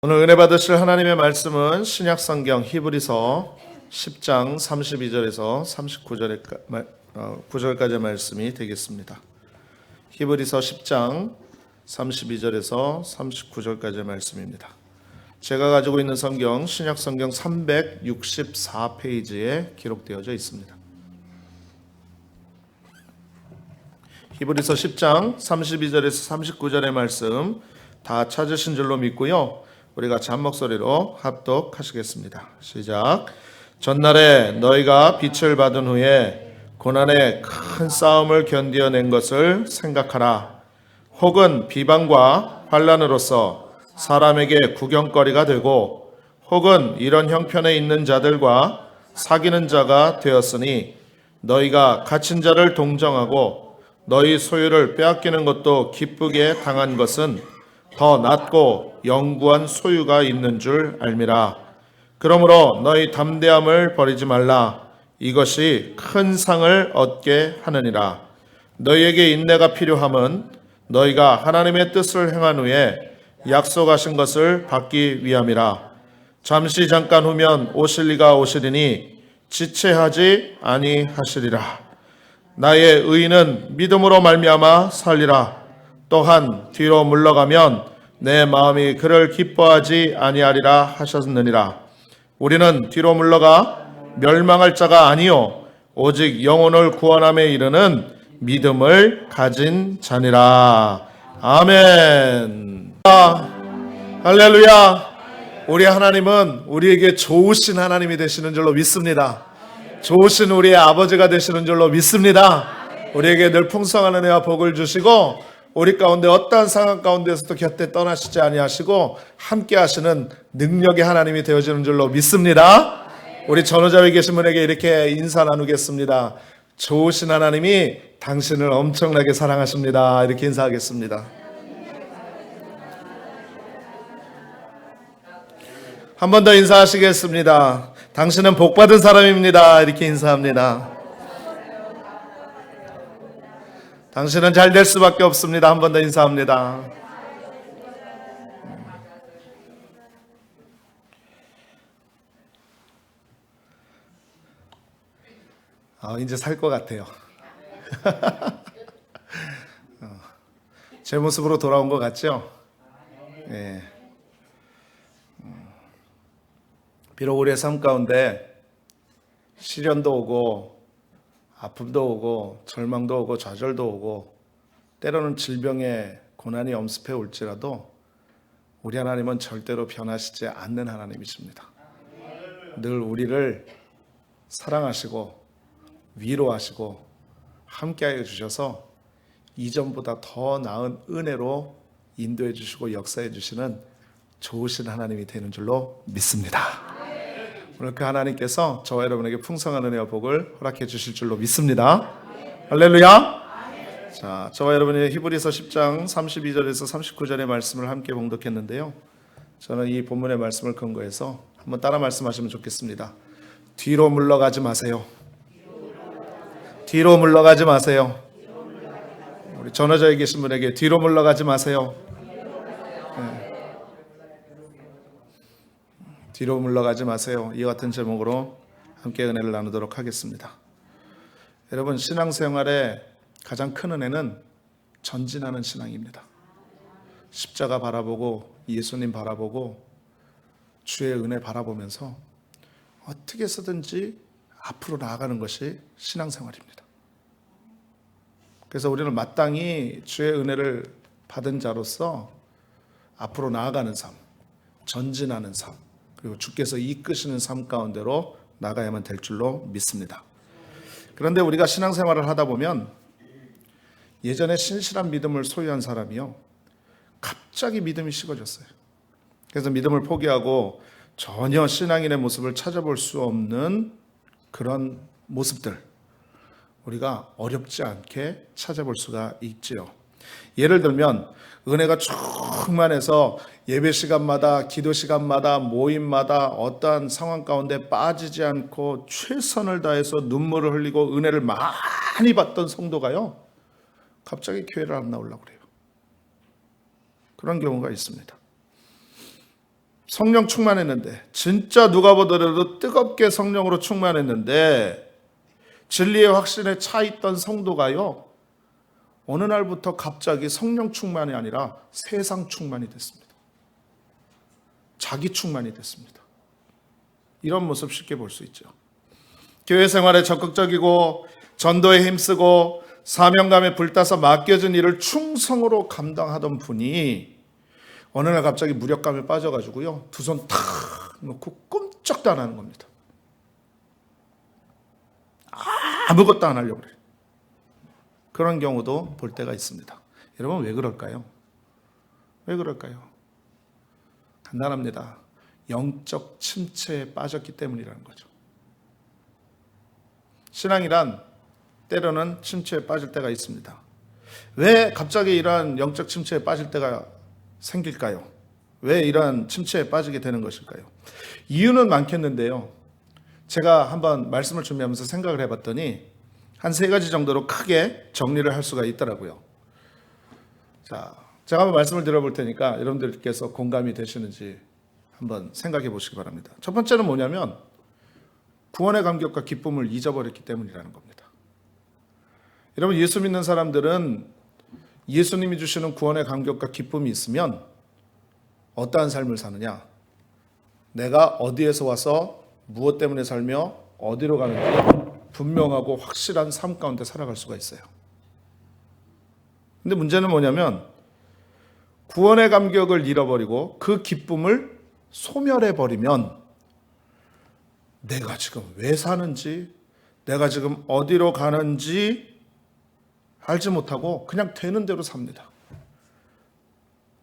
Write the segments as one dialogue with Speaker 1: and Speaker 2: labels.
Speaker 1: 오늘 은혜 받으실 하나님의 말씀은 신약성경 히브리서 10장 32절에서 39절까지의 말씀이 되겠습니다. 히브리서 10장 32절에서 39절까지의 말씀입니다. 제가 가지고 있는 성경 신약성경 364페이지에 기록되어져 있습니다. 히브리서 10장 32절에서 39절의 말씀 다 찾으신 줄로 믿고요. 우리 같이 한 목소리로 합독하시겠습니다. 시작. 전날에 너희가 빛을 받은 후에 고난의 큰 싸움을 견디어낸 것을 생각하라. 혹은 비방과 환난으로서 사람에게 구경거리가 되고 혹은 이런 형편에 있는 자들과 사귀는 자가 되었으니 너희가 갇힌 자를 동정하고 너희 소유를 빼앗기는 것도 기쁘게 당한 것은 더 낫고 영구한 소유가 있는 줄 알미라. 그러므로 너희 담대함을 버리지 말라. 이것이 큰 상을 얻게 하느니라. 너희에게 인내가 필요함은 너희가 하나님의 뜻을 행한 후에 약속하신 것을 받기 위함이라. 잠시 잠깐 후면 오실 이가 오시리니 지체하지 아니하시리라. 나의 의인은 믿음으로 말미암아 살리라. 또한 뒤로 물러가면 내 마음이 그를 기뻐하지 아니하리라 하셨느니라. 우리는 뒤로 물러가 멸망할 자가 아니요 오직 영혼을 구원함에 이르는 믿음을 가진 자니라. 아멘. 할렐루야. 우리 하나님은 우리에게 좋으신 하나님이 되시는 줄로 믿습니다. 좋으신 우리의 아버지가 되시는 줄로 믿습니다. 우리에게 늘 풍성한 은혜와 복을 주시고 우리 가운데 어떠한 상황 가운데서도 곁에 떠나시지 아니하시고 함께 하시는 능력의 하나님이 되어지는 줄로 믿습니다. 우리 전후자에 계신 분에게 이렇게 인사 나누겠습니다. 좋으신 하나님이 당신을 엄청나게 사랑하십니다. 이렇게 인사하겠습니다. 한 번 더 인사하시겠습니다. 당신은 복받은 사람입니다. 이렇게 인사합니다. 당신은 잘 될 수밖에 없습니다. 한 번 더 인사합니다. 이제 살 것 같아요. 제 모습으로 돌아온 것 같죠? 예. 비록 우리의 삶 가운데 시련도 오고 아픔도 오고 절망도 오고 좌절도 오고 때로는 질병의 고난이 엄습해 올지라도 우리 하나님은 절대로 변하시지 않는 하나님이십니다. 늘 우리를 사랑하시고 위로하시고 함께하여 주셔서 이전보다 더 나은 은혜로 인도해 주시고 역사해 주시는 좋으신 하나님이 되는 줄로 믿습니다. 오늘 그 하나님께서 저와 여러분에게 풍성한 은혜와 복을 허락해 주실 줄로 믿습니다. 할렐루야. 자, 저와 여러분이 히브리서 10장 32절에서 39절의 말씀을 함께 봉독했는데요. 저는 이 본문의 말씀을 근거해서 한번 따라 말씀하시면 좋겠습니다. 뒤로 물러가지 마세요. 뒤로 물러가지 마세요. 우리 전화자에 계신 분에게 뒤로 물러가지 마세요. 네. 뒤로 물러가지 마세요. 이와 같은 제목으로 함께 은혜를 나누도록 하겠습니다. 여러분, 신앙생활의 가장 큰 은혜는 전진하는 신앙입니다. 십자가 바라보고 예수님 바라보고 주의 은혜 바라보면서 어떻게 해서든지 앞으로 나아가는 것이 신앙생활입니다. 그래서 우리는 마땅히 주의 은혜를 받은 자로서 앞으로 나아가는 삶, 전진하는 삶, 그리고 주께서 이끄시는 삶 가운데로 나가야만 될 줄로 믿습니다. 그런데 우리가 신앙생활을 하다 보면 예전에 신실한 믿음을 소유한 사람이요, 갑자기 믿음이 식어졌어요. 그래서 믿음을 포기하고 전혀 신앙인의 모습을 찾아볼 수 없는 그런 모습들, 우리가 어렵지 않게 찾아볼 수가 있지요. 예를 들면 은혜가 충만해서 예배 시간마다 기도 시간마다 모임마다 어떠한 상황 가운데 빠지지 않고 최선을 다해서 눈물을 흘리고 은혜를 많이 받던 성도가요, 갑자기 교회를 안 나오려고 그래요. 그런 경우가 있습니다. 성령 충만했는데, 진짜 누가 보더라도 뜨겁게 성령으로 충만했는데 진리의 확신에 차 있던 성도가요, 어느 날부터 갑자기 성령 충만이 아니라 세상 충만이 됐습니다. 자기 충만이 됐습니다. 이런 모습 쉽게 볼 수 있죠. 교회 생활에 적극적이고 전도에 힘쓰고 사명감에 불타서 맡겨진 일을 충성으로 감당하던 분이 어느 날 갑자기 무력감에 빠져가지고요, 두 손 탁 놓고 꼼짝도 안 하는 겁니다. 아무것도 안 하려고 그래요. 그런 경우도 볼 때가 있습니다. 여러분, 왜 그럴까요? 왜 그럴까요? 간단합니다. 영적 침체에 빠졌기 때문이라는 거죠. 신앙이란 때로는 침체에 빠질 때가 있습니다. 왜 갑자기 이러한 영적 침체에 빠질 때가 생길까요? 왜 이러한 침체에 빠지게 되는 것일까요? 이유는 많겠는데요, 제가 한번 말씀을 준비하면서 생각을 해봤더니 한 3가지 정도로 크게 정리를 할 수가 있더라고요. 자, 제가 한번 말씀을 드려볼 테니까 여러분들께서 공감이 되시는지 한번 생각해 보시기 바랍니다. 첫 번째는 뭐냐면, 구원의 감격과 기쁨을 잊어버렸기 때문이라는 겁니다. 여러분, 예수 믿는 사람들은 예수님이 주시는 구원의 감격과 기쁨이 있으면 어떠한 삶을 사느냐? 내가 어디에서 와서 무엇 때문에 살며 어디로 가는지 분명하고 확실한 삶 가운데 살아갈 수가 있어요. 근데 문제는 뭐냐면, 구원의 감격을 잃어버리고 그 기쁨을 소멸해버리면 내가 지금 왜 사는지, 내가 지금 어디로 가는지 알지 못하고 그냥 되는 대로 삽니다.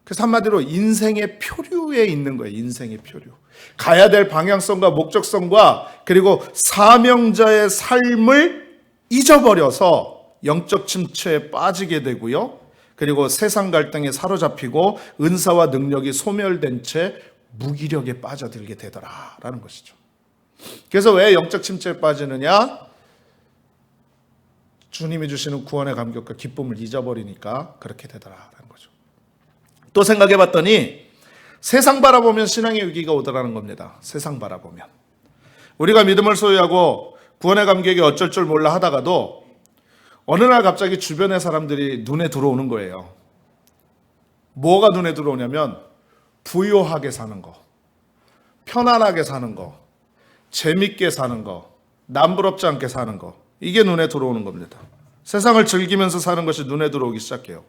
Speaker 1: 그래서 한마디로 인생의 표류에 있는 거예요. 인생의 표류. 가야 될 방향성과 목적성과 그리고 사명자의 삶을 잊어버려서 영적 침체에 빠지게 되고요. 그리고 세상 갈등에 사로잡히고 은사와 능력이 소멸된 채 무기력에 빠져들게 되더라라는 것이죠. 그래서 왜 영적 침체에 빠지느냐? 주님이 주시는 구원의 감격과 기쁨을 잊어버리니까 그렇게 되더라라는 거죠. 또 생각해 봤더니 세상 바라보면 신앙의 위기가 오더라는 겁니다. 세상 바라보면. 우리가 믿음을 소유하고 구원의 감격이 어쩔 줄 몰라 하다가도 어느 날 갑자기 주변의 사람들이 눈에 들어오는 거예요. 뭐가 눈에 들어오냐면, 부유하게 사는 거, 편안하게 사는 거, 재밌게 사는 거, 남부럽지 않게 사는 거, 이게 눈에 들어오는 겁니다. 세상을 즐기면서 사는 것이 눈에 들어오기 시작해요.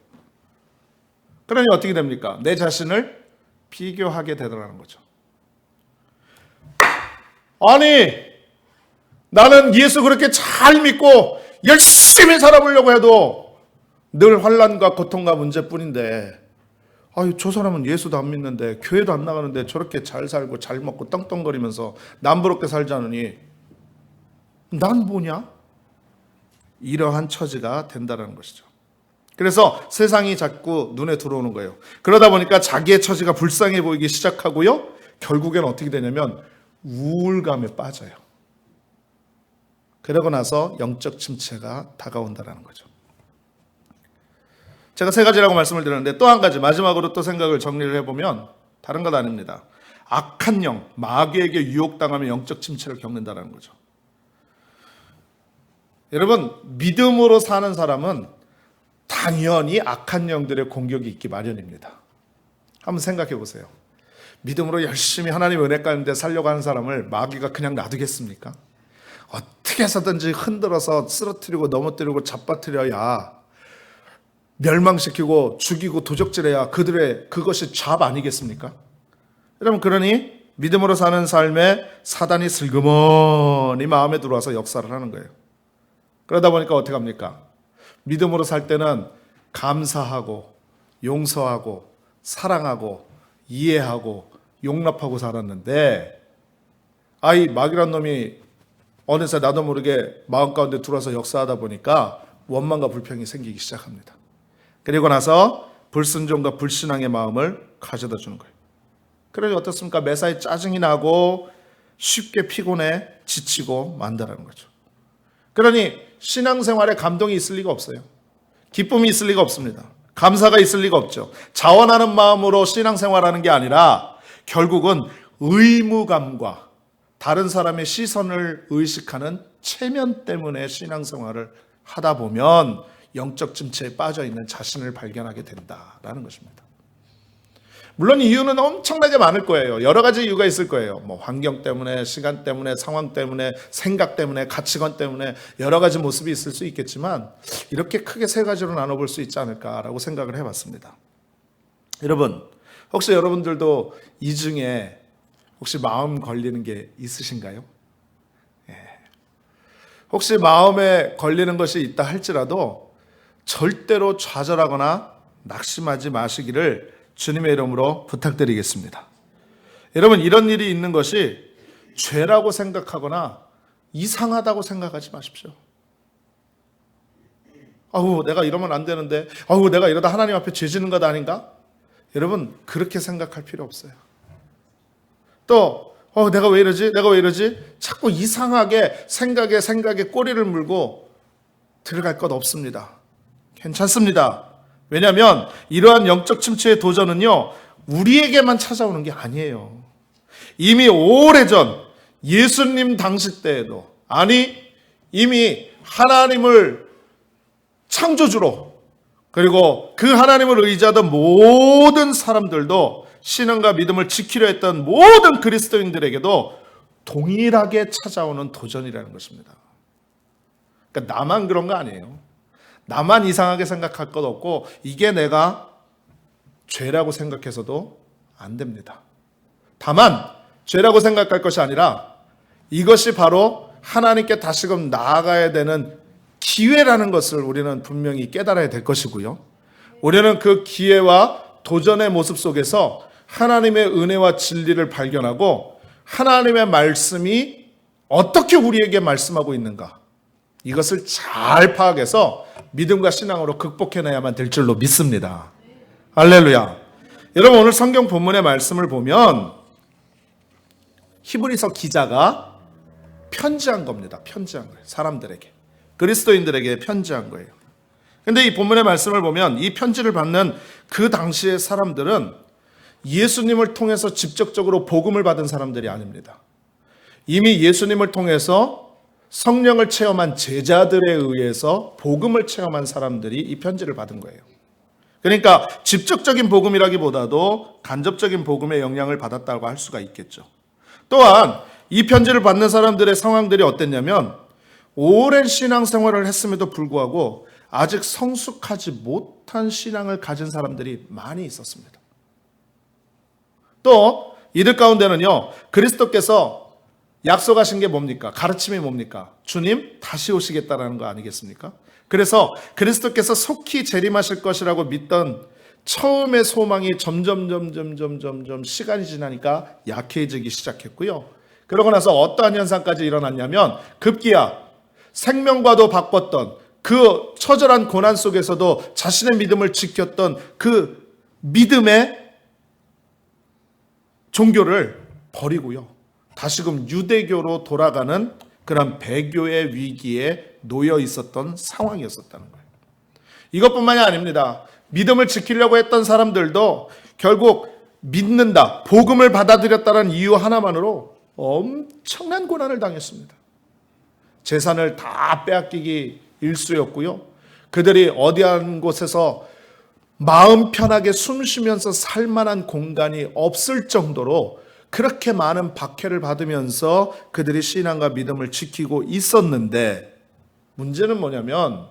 Speaker 1: 그러니 어떻게 됩니까? 내 자신을 비교하게 되더라는 거죠. 아니, 나는 예수 그렇게 잘 믿고 열심히 살아보려고 해도 늘 환난과 고통과 문제뿐인데, 아유, 저 사람은 예수도 안 믿는데 교회도 안 나가는데 저렇게 잘 살고 잘 먹고 떵떵거리면서 남부럽게 살지 않으니 난 뭐냐? 이러한 처지가 된다는 것이죠. 그래서 세상이 자꾸 눈에 들어오는 거예요. 그러다 보니까 자기의 처지가 불쌍해 보이기 시작하고요, 결국엔 어떻게 되냐면 우울감에 빠져요. 그러고 나서 영적 침체가 다가온다는 거죠. 제가 3가지라고 말씀을 드렸는데 또 한 가지, 마지막으로 또 생각을 정리를 해보면 다른 것 아닙니다. 악한 영, 마귀에게 유혹당하며 영적 침체를 겪는다는 거죠. 여러분, 믿음으로 사는 사람은 당연히 악한 영들의 공격이 있기 마련입니다. 한번 생각해 보세요. 믿음으로 열심히 하나님 은혜 가운데 살려고 하는 사람을 마귀가 그냥 놔두겠습니까? 어떻게 해서든지 흔들어서 쓰러뜨리고 넘어뜨리고 잡아뜨려야, 멸망시키고 죽이고 도적질해야 그것이 잡 아니겠습니까? 여러분, 그러니 믿음으로 사는 삶에 사단이 슬그머니 마음에 들어와서 역사를 하는 거예요. 그러다 보니까 어떻게 합니까? 믿음으로 살 때는 감사하고 용서하고 사랑하고 이해하고 용납하고 살았는데, 이 마귀란 놈이 어느새 나도 모르게 마음 가운데 들어와서 역사하다 보니까 원망과 불평이 생기기 시작합니다. 그리고 나서 불순종과 불신앙의 마음을 가져다 주는 거예요. 그러니 어떻습니까? 매사에 짜증이 나고 쉽게 피곤해 지치고 만다라는 거죠. 그러니 신앙생활에 감동이 있을 리가 없어요. 기쁨이 있을 리가 없습니다. 감사가 있을 리가 없죠. 자원하는 마음으로 신앙생활하는 게 아니라 결국은 의무감과 다른 사람의 시선을 의식하는 체면 때문에 신앙생활을 하다 보면 영적 침체에 빠져 있는 자신을 발견하게 된다라는 것입니다. 물론 이유는 엄청나게 많을 거예요. 여러 가지 이유가 있을 거예요. 뭐 환경 때문에, 시간 때문에, 상황 때문에, 생각 때문에, 가치관 때문에 여러 가지 모습이 있을 수 있겠지만 이렇게 크게 세 가지로 나눠볼 수 있지 않을까라고 생각을 해봤습니다. 여러분, 혹시 여러분들도 이 중에 혹시 마음 걸리는 게 있으신가요? 혹시 마음에 걸리는 것이 있다 할지라도 절대로 좌절하거나 낙심하지 마시기를 주님의 이름으로 부탁드리겠습니다. 여러분, 이런 일이 있는 것이 죄라고 생각하거나 이상하다고 생각하지 마십시오. 아우, 내가 이러면 안 되는데, 아우, 내가 이러다 하나님 앞에 죄 지는 것 아닌가? 여러분, 그렇게 생각할 필요 없어요. 또 내가 왜 이러지? 내가 왜 이러지? 자꾸 이상하게 생각에 꼬리를 물고 들어갈 것 없습니다. 괜찮습니다. 왜냐하면 이러한 영적 침체의 도전은요, 우리에게만 찾아오는 게 아니에요. 이미 오래전 예수님 당시 때에도, 아니 이미 하나님을 창조주로, 그리고 그 하나님을 의지하던 모든 사람들도, 신앙과 믿음을 지키려 했던 모든 그리스도인들에게도 동일하게 찾아오는 도전이라는 것입니다. 그러니까 나만 그런 거 아니에요. 나만 이상하게 생각할 것 없고 이게 내가 죄라고 생각해서도 안 됩니다. 다만 죄라고 생각할 것이 아니라 이것이 바로 하나님께 다시금 나아가야 되는 기회라는 것을 우리는 분명히 깨달아야 될 것이고요. 우리는 그 기회와 도전의 모습 속에서 하나님의 은혜와 진리를 발견하고 하나님의 말씀이 어떻게 우리에게 말씀하고 있는가, 이것을 잘 파악해서 믿음과 신앙으로 극복해내야만 될 줄로 믿습니다. 할렐루야. 여러분, 오늘 성경 본문의 말씀을 보면 히브리서 기자가 편지한 겁니다. 편지한 거예요. 사람들에게, 그리스도인들에게 편지한 거예요. 근데 이 본문의 말씀을 보면 이 편지를 받는 그 당시의 사람들은 예수님을 통해서 직접적으로 복음을 받은 사람들이 아닙니다. 이미 예수님을 통해서 성령을 체험한 제자들에 의해서 복음을 체험한 사람들이 이 편지를 받은 거예요. 그러니까 직접적인 복음이라기보다도 간접적인 복음의 영향을 받았다고 할 수가 있겠죠. 또한 이 편지를 받는 사람들의 상황들이 어땠냐면 오랜 신앙생활을 했음에도 불구하고 아직 성숙하지 못한 신앙을 가진 사람들이 많이 있었습니다. 또 이들 가운데는요, 그리스도께서 약속하신 게 뭡니까? 가르침이 뭡니까? 주님 다시 오시겠다라는 거 아니겠습니까? 그래서 그리스도께서 속히 재림하실 것이라고 믿던 처음의 소망이 점점 시간이 지나니까 약해지기 시작했고요. 그러고 나서 어떠한 현상까지 일어났냐면 급기야 생명과도 바꿨던 그 처절한 고난 속에서도 자신의 믿음을 지켰던 그 믿음의 종교를 버리고요, 다시금 유대교로 돌아가는 그런 배교의 위기에 놓여 있었던 상황이었었다는 거예요. 이것뿐만이 아닙니다. 믿음을 지키려고 했던 사람들도 결국 믿는다, 복음을 받아들였다는 이유 하나만으로 엄청난 고난을 당했습니다. 재산을 다 빼앗기기 일쑤였고요. 그들이 어디 한 곳에서 마음 편하게 숨 쉬면서 살 만한 공간이 없을 정도로 그렇게 많은 박해를 받으면서 그들이 신앙과 믿음을 지키고 있었는데, 문제는 뭐냐면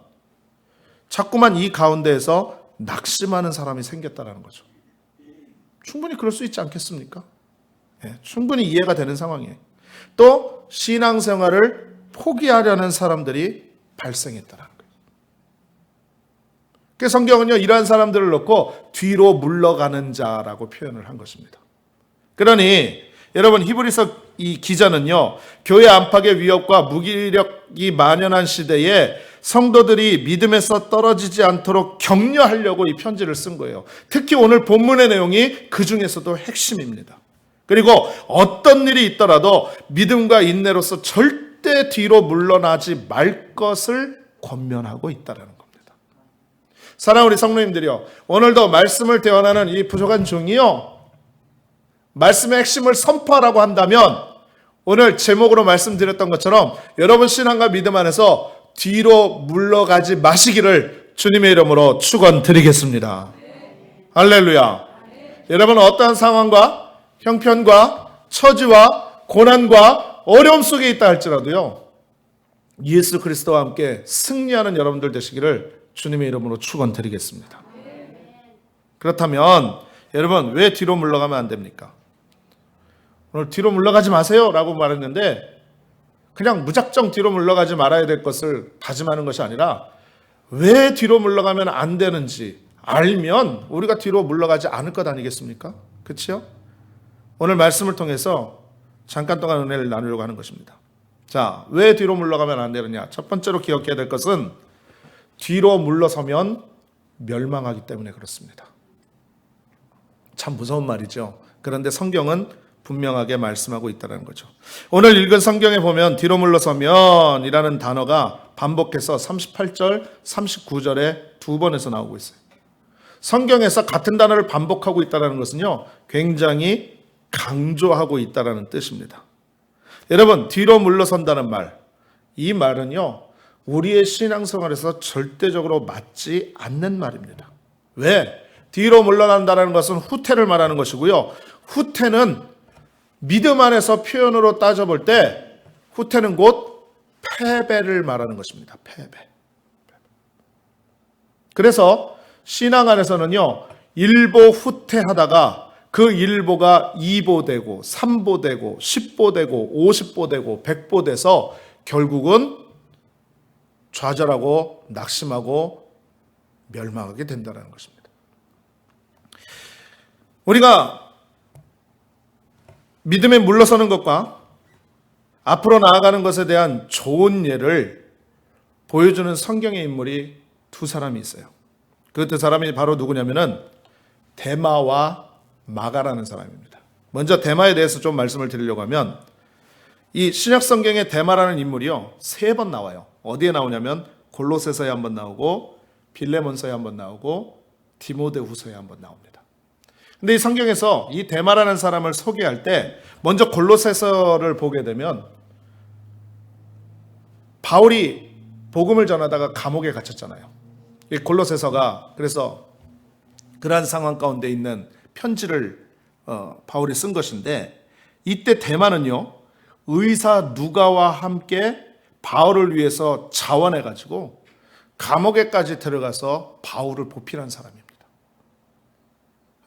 Speaker 1: 자꾸만 이 가운데에서 낙심하는 사람이 생겼다는 거죠. 충분히 그럴 수 있지 않겠습니까? 충분히 이해가 되는 상황이에요. 또 신앙생활을 포기하려는 사람들이 발생했다는 거예요. 그 성경은요, 이러한 사람들을 놓고 뒤로 물러가는 자라고 표현을 한 것입니다. 그러니 여러분, 히브리서 이 기자는요, 교회 안팎의 위협과 무기력이 만연한 시대에 성도들이 믿음에서 떨어지지 않도록 격려하려고 이 편지를 쓴 거예요. 특히 오늘 본문의 내용이 그 중에서도 핵심입니다. 그리고 어떤 일이 있더라도 믿음과 인내로서 절대 뒤로 물러나지 말 것을 권면하고 있다는 겁니다. 사랑하는 우리 성도님들이요, 오늘도 말씀을 대원하는 이 부족한 종이요, 말씀의 핵심을 선포하라고 한다면 오늘 제목으로 말씀드렸던 것처럼 여러분 신앙과 믿음 안에서 뒤로 물러가지 마시기를 주님의 이름으로 축원드리겠습니다. 할렐루야. 여러분 어떠한 상황과 형편과 처지와 고난과 어려움 속에 있다 할지라도요, 예수 그리스도와 함께 승리하는 여러분들 되시기를 주님의 이름으로 축원드리겠습니다. 그렇다면 여러분 왜 뒤로 물러가면 안 됩니까? 오늘 뒤로 물러가지 마세요 라고 말했는데 그냥 무작정 뒤로 물러가지 말아야 될 것을 다짐하는 것이 아니라 왜 뒤로 물러가면 안 되는지 알면 우리가 뒤로 물러가지 않을 것 아니겠습니까? 그렇죠? 오늘 말씀을 통해서 잠깐 동안 은혜를 나누려고 하는 것입니다. 자, 왜 뒤로 물러가면 안 되느냐? 첫 번째로 기억해야 될 것은 뒤로 물러서면 멸망하기 때문에 그렇습니다. 참 무서운 말이죠. 그런데 성경은 분명하게 말씀하고 있다는 거죠. 오늘 읽은 성경에 보면 뒤로 물러서면 이라는 단어가 반복해서 38절, 39절에 두 번에서 나오고 있어요. 성경에서 같은 단어를 반복하고 있다는 것은요, 굉장히 강조하고 있다는 뜻입니다. 여러분, 뒤로 물러선다는 말, 이 말은요, 우리의 신앙생활에서 절대적으로 맞지 않는 말입니다. 왜? 뒤로 물러난다는 것은 후퇴를 말하는 것이고요. 후퇴는 믿음 안에서 표현으로 따져볼 때 후퇴는 곧 패배를 말하는 것입니다. 패배. 그래서 신앙 안에서는요, 일보 후퇴하다가 그 일보가 2보 되고 3보 되고 10보 되고 50보 되고 100보 돼서 결국은 좌절하고 낙심하고 멸망하게 된다는 것입니다. 우리가 믿음에 물러서는 것과 앞으로 나아가는 것에 대한 좋은 예를 보여주는 성경의 인물이 두 사람이 있어요. 그 두 사람이 바로 누구냐면은 데마와 마가라는 사람입니다. 먼저 데마에 대해서 좀 말씀을 드리려고 하면 이 신약 성경의 데마라는 인물이요, 3번 나와요. 어디에 나오냐면 골로새서에 한번 나오고 빌레몬서에 한번 나오고 디모데후서에 한번 나옵니다. 근데 이 성경에서 이 데마라는 사람을 소개할 때 먼저 골로새서를 보게 되면 바울이 복음을 전하다가 감옥에 갇혔잖아요. 이 골로새서가 그래서 그러한 상황 가운데 있는 편지를 바울이 쓴 것인데, 이때 데마는요, 의사 누가와 함께 바울을 위해서 자원해가지고 감옥에까지 들어가서 바울을 보필한 사람입니다.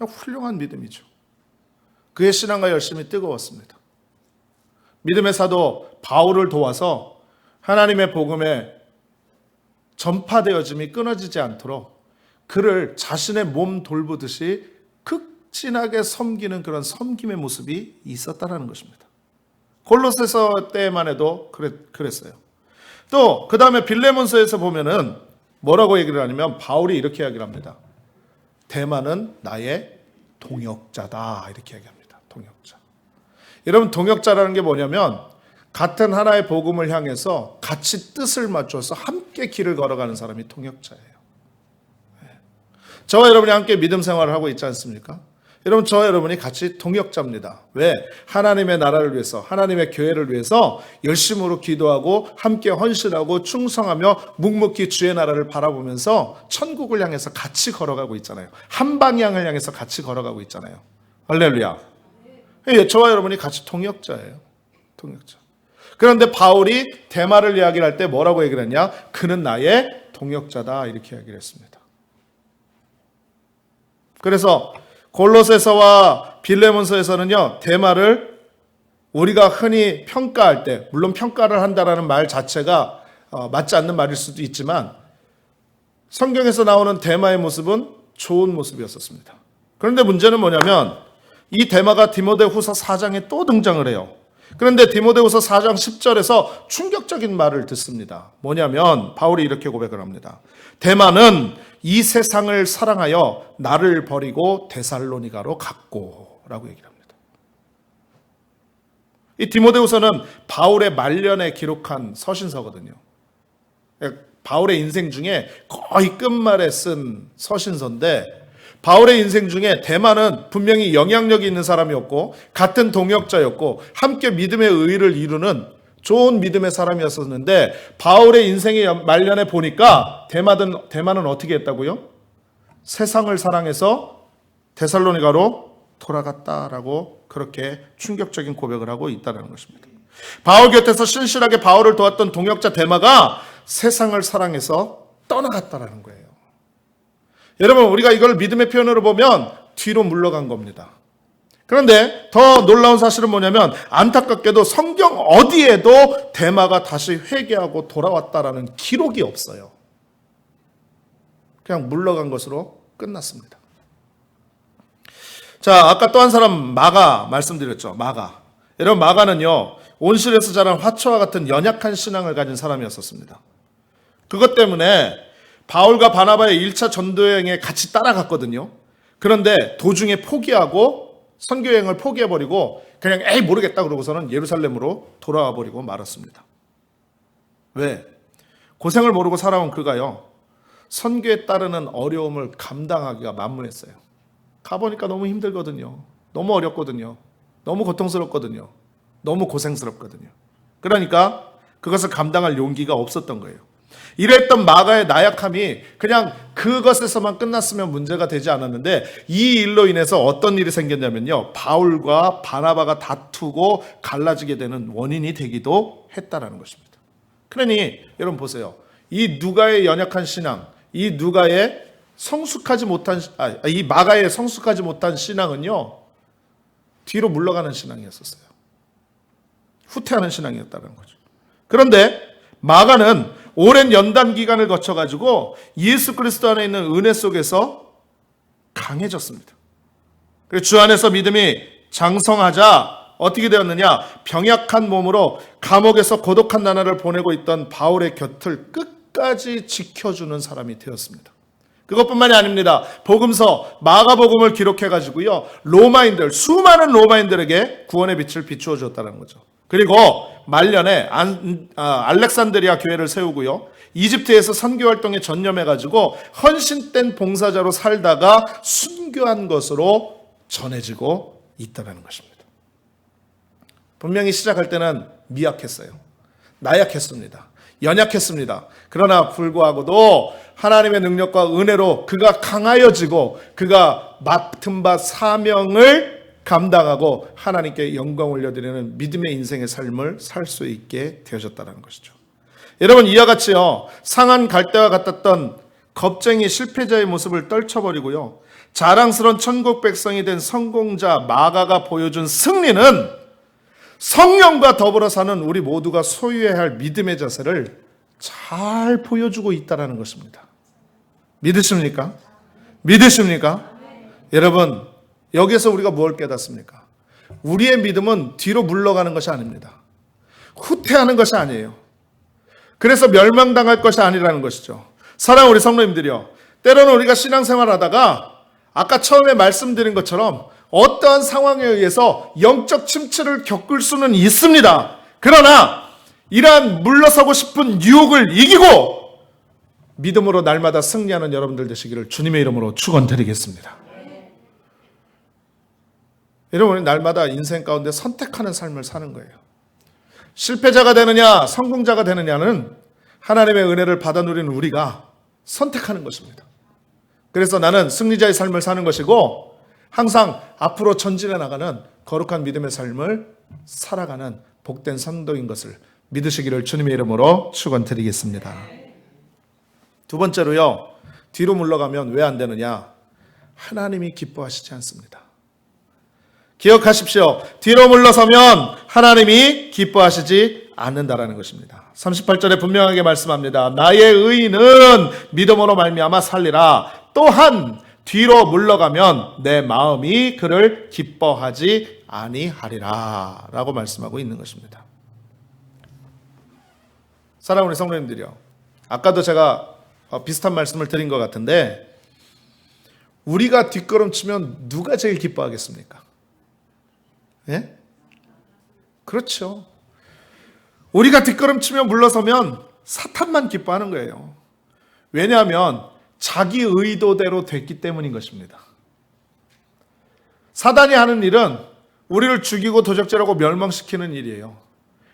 Speaker 1: 훌륭한 믿음이죠. 그의 신앙과 열심이 뜨거웠습니다. 믿음의 사도 바울을 도와서 하나님의 복음에 전파되어짐이 끊어지지 않도록 그를 자신의 몸 돌보듯이 극진하게 섬기는 그런 섬김의 모습이 있었다는 것입니다. 골로새서 때만 해도 그랬어요. 또 그 다음에 빌레몬서에서 보면은 뭐라고 얘기를 하냐면 바울이 이렇게 이야기를 합니다. 데마는 나의 동역자다, 이렇게 얘기합니다. 동역자. 여러분, 동역자라는 게 뭐냐면 같은 하나의 복음을 향해서 같이 뜻을 맞춰서 함께 길을 걸어가는 사람이 동역자예요. 저와 여러분이 함께 믿음 생활을 하고 있지 않습니까? 여러분, 저와 여러분이 같이 동역자입니다. 왜? 하나님의 나라를 위해서, 하나님의 교회를 위해서 열심으로 기도하고 함께 헌신하고 충성하며 묵묵히 주의 나라를 바라보면서 천국을 향해서 같이 걸어가고 있잖아요. 한 방향을 향해서 같이 걸어가고 있잖아요. 할렐루야. 저와 여러분이 같이 동역자예요. 동역자. 그런데 바울이 데마를 이야기를 할 때 뭐라고 얘기를 했냐? 그는 나의 동역자다, 이렇게 이야기를 했습니다. 그래서 골로새서와 빌레몬서에서는요, 데마를 우리가 흔히 평가할 때, 물론 평가를 한다라는 말 자체가 맞지 않는 말일 수도 있지만 성경에서 나오는 데마의 모습은 좋은 모습이었었습니다. 그런데 문제는 뭐냐면 이 데마가 디모데후서 4장에 또 등장을 해요. 그런데 디모데후서 4장 10절에서 충격적인 말을 듣습니다. 뭐냐면 바울이 이렇게 고백을 합니다. 데마는 이 세상을 사랑하여 나를 버리고 데살로니가로 갔고, 라고 얘기를 합니다. 이 디모데후서는 바울의 말년에 기록한 서신서거든요. 바울의 인생 중에 거의 끝말에 쓴 서신서인데 바울의 인생 중에 데마는 분명히 영향력이 있는 사람이었고 같은 동역자였고 함께 믿음의 의의를 이루는 좋은 믿음의 사람이었었는데 바울의 인생의 말년에 보니까 데마는 어떻게 했다고요? 세상을 사랑해서 데살로니가로 돌아갔다라고 그렇게 충격적인 고백을 하고 있다는 것입니다. 바울 곁에서 신실하게 바울을 도왔던 동역자 데마가 세상을 사랑해서 떠나갔다라는 거예요. 여러분, 우리가 이걸 믿음의 표현으로 보면 뒤로 물러간 겁니다. 그런데 더 놀라운 사실은 뭐냐면 안타깝게도 성경 어디에도 데마가 다시 회개하고 돌아왔다라는 기록이 없어요. 그냥 물러간 것으로 끝났습니다. 자, 아까 또 한 사람 마가 말씀드렸죠. 마가. 여러분, 마가는요 온실에서 자란 화초와 같은 연약한 신앙을 가진 사람이었었습니다. 그것 때문에 바울과 바나바의 1차 전도여행에 같이 따라갔거든요. 그런데 도중에 포기하고 선교여행을 포기해버리고 그냥 에이 모르겠다 그러고서는 예루살렘으로 돌아와 버리고 말았습니다. 왜? 고생을 모르고 살아온 그가요 선교에 따르는 어려움을 감당하기가 만무했어요. 가보니까 너무 힘들거든요. 너무 어렵거든요. 너무 고통스럽거든요. 너무 고생스럽거든요. 그러니까 그것을 감당할 용기가 없었던 거예요. 이랬던 마가의 나약함이 그냥 그것에서만 끝났으면 문제가 되지 않았는데 이 일로 인해서 어떤 일이 생겼냐면요 바울과 바나바가 다투고 갈라지게 되는 원인이 되기도 했다라는 것입니다. 그러니 여러분 보세요. 이 누가의 연약한 신앙, 이 누가의 성숙하지 못한 이 마가의 성숙하지 못한 신앙은요 뒤로 물러가는 신앙이었었어요. 후퇴하는 신앙이었다는 거죠. 그런데 마가는 오랜 연단 기간을 거쳐가지고 예수 그리스도 안에 있는 은혜 속에서 강해졌습니다. 그리고 주 안에서 믿음이 장성하자 어떻게 되었느냐? 병약한 몸으로 감옥에서 고독한 나날을 보내고 있던 바울의 곁을 끝까지 지켜주는 사람이 되었습니다. 그것뿐만이 아닙니다. 복음서 마가복음을 기록해가지고요 로마인들 수많은 로마인들에게 구원의 빛을 비추어 줬다는 거죠. 그리고 말년에 알렉산드리아 교회를 세우고요. 이집트에서 선교활동에 전념해가지고 헌신된 봉사자로 살다가 순교한 것으로 전해지고 있다는 것입니다. 분명히 시작할 때는 미약했어요. 나약했습니다. 연약했습니다. 그러나 불구하고도 하나님의 능력과 은혜로 그가 강하여지고 그가 맡은 바 사명을 감당하고 하나님께 영광 올려드리는 믿음의 인생의 삶을 살 수 있게 되어졌다는 것이죠. 여러분 이와 같이요 상한 갈대와 같았던 겁쟁이 실패자의 모습을 떨쳐버리고요 자랑스러운 천국 백성이 된 성공자 마가가 보여준 승리는 성령과 더불어 사는 우리 모두가 소유해야 할 믿음의 자세를 잘 보여주고 있다는 것입니다. 믿으십니까? 믿으십니까? 여러분 여기에서 우리가 무엇을 깨닫습니까? 우리의 믿음은 뒤로 물러가는 것이 아닙니다. 후퇴하는 것이 아니에요. 그래서 멸망당할 것이 아니라는 것이죠. 사랑하는 우리 성도님들이요. 때로는 우리가 신앙생활 하다가 아까 처음에 말씀드린 것처럼 어떠한 상황에 의해서 영적 침체를 겪을 수는 있습니다. 그러나 이러한 물러서고 싶은 유혹을 이기고 믿음으로 날마다 승리하는 여러분들 되시기를 주님의 이름으로 축원드리겠습니다. 여러분 날마다 인생 가운데 선택하는 삶을 사는 거예요. 실패자가 되느냐 성공자가 되느냐는 하나님의 은혜를 받아 누리는 우리가 선택하는 것입니다. 그래서 나는 승리자의 삶을 사는 것이고 항상 앞으로 전진해 나가는 거룩한 믿음의 삶을 살아가는 복된 성도인 것을 믿으시기를 주님의 이름으로 축원드리겠습니다. 두 번째로요. 뒤로 물러가면 왜 안 되느냐? 하나님이 기뻐하시지 않습니다. 기억하십시오. 뒤로 물러서면 하나님이 기뻐하시지 않는다라는 것입니다. 38절에 분명하게 말씀합니다. 나의 의인은 믿음으로 말미암아 살리라. 또한 뒤로 물러가면 내 마음이 그를 기뻐하지 아니하리라 라고 말씀하고 있는 것입니다. 사랑하는 우리 성도님들이요. 아까도 제가 비슷한 말씀을 드린 것 같은데 우리가 뒷걸음치면 누가 제일 기뻐하겠습니까? 예? 그렇죠. 우리가 뒷걸음치며 물러서면 사탄만 기뻐하는 거예요. 왜냐하면 자기 의도대로 됐기 때문인 것입니다. 사단이 하는 일은 우리를 죽이고 도적질하고 멸망시키는 일이에요.